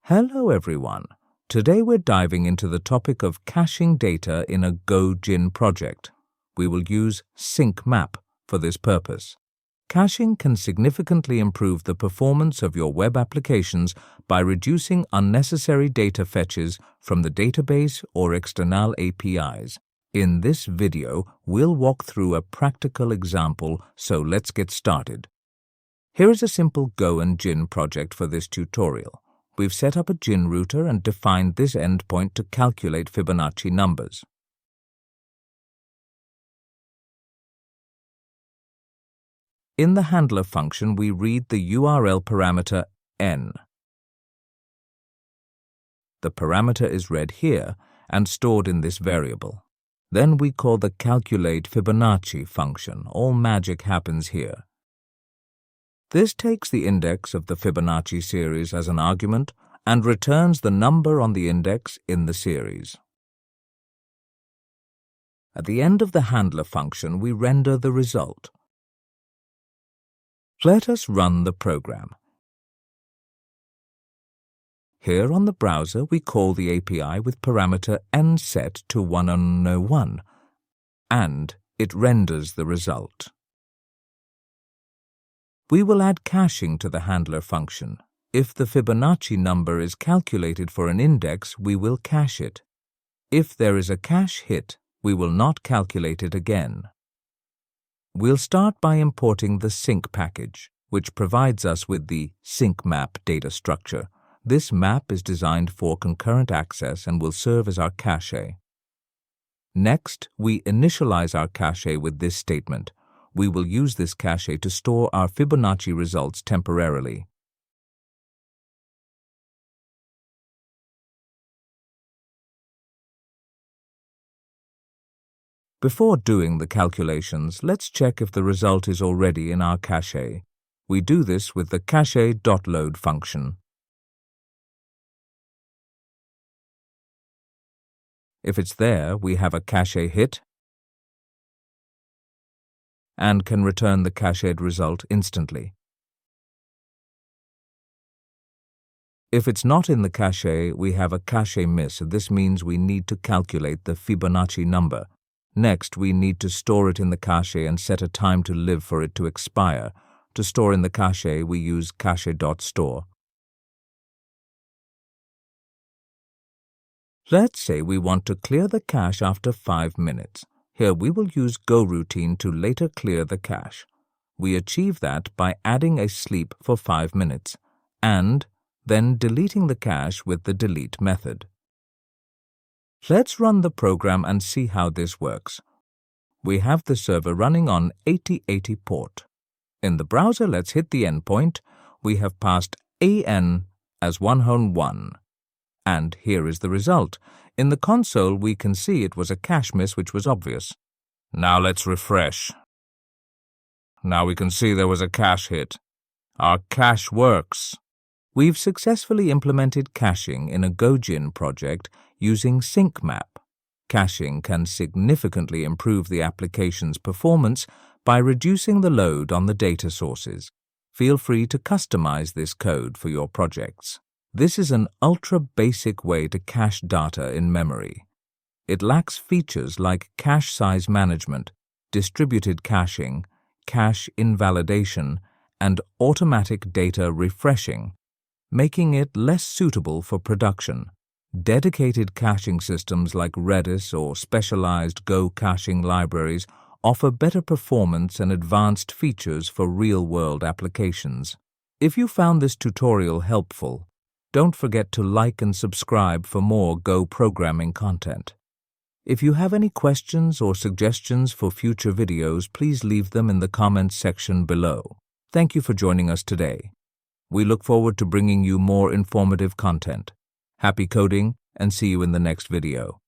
Hello everyone. Today we're diving into the topic of caching data in a Go project. We will use sync map for this purpose. Caching can significantly improve the performance of your web applications by reducing unnecessary data fetches from the database or external APIs. In this video, we'll walk through a practical example, so let's get started. Here is a simple Go project for this tutorial. We've set up a GIN router and defined this endpoint to calculate Fibonacci numbers. In the handler function, we read the URL parameter n. The parameter is read here and stored in this variable. Then we call the calculate Fibonacci function. All magic happens here. This takes the index of the Fibonacci series as an argument and returns the number on the index in the series. At the end of the handler function, we render the result. Let us run the program. Here on the browser, we call the API with parameter n set to 101, and it renders the result. We will add caching to the handler function. If the Fibonacci number is calculated for an index, we will cache it. If there is a cache hit, we will not calculate it again. We'll start by importing the sync package, which provides us with the sync map data structure. This map is designed for concurrent access and will serve as our cache. Next, we initialize our cache with this statement. We will use this cache to store our Fibonacci results temporarily. Before doing the calculations, let's check if the result is already in our cache. We do this with the cache.load function. If it's there, we have a cache hit and can return the cached result instantly. If it's not in the cache, we have a cache miss. This means we need to calculate the Fibonacci number. Next, we need to store it in the cache and set a time to live for it to expire. To store in the cache, we use cache.store. Let's say we want to clear the cache after 5 minutes. Here we will use GoRoutine to later clear the cache. We achieve that by adding a sleep for 5 minutes and then deleting the cache with the delete method. Let's run the program and see how this works. We have the server running on 8080 port. In the browser, let's hit the endpoint. We have passed AN as 101. And here is the result. In the console, we can see it was a cache miss, which was obvious. Now let's refresh. Now we can see there was a cache hit. Our cache works. We've successfully implemented caching in a Go project using sync map. Caching can significantly improve the application's performance by reducing the load on the data sources. Feel free to customize this code for your projects. This is an ultra-basic way to cache data in memory. It lacks features like cache size management, distributed caching, cache invalidation, and automatic data refreshing, making it less suitable for production. Dedicated caching systems like Redis or specialized Go caching libraries offer better performance and advanced features for real-world applications. If you found this tutorial helpful, don't forget to like and subscribe for more Go programming content. If you have any questions or suggestions for future videos, please leave them in the comments section below. Thank you for joining us today. We look forward to bringing you more informative content. Happy coding, and see you in the next video.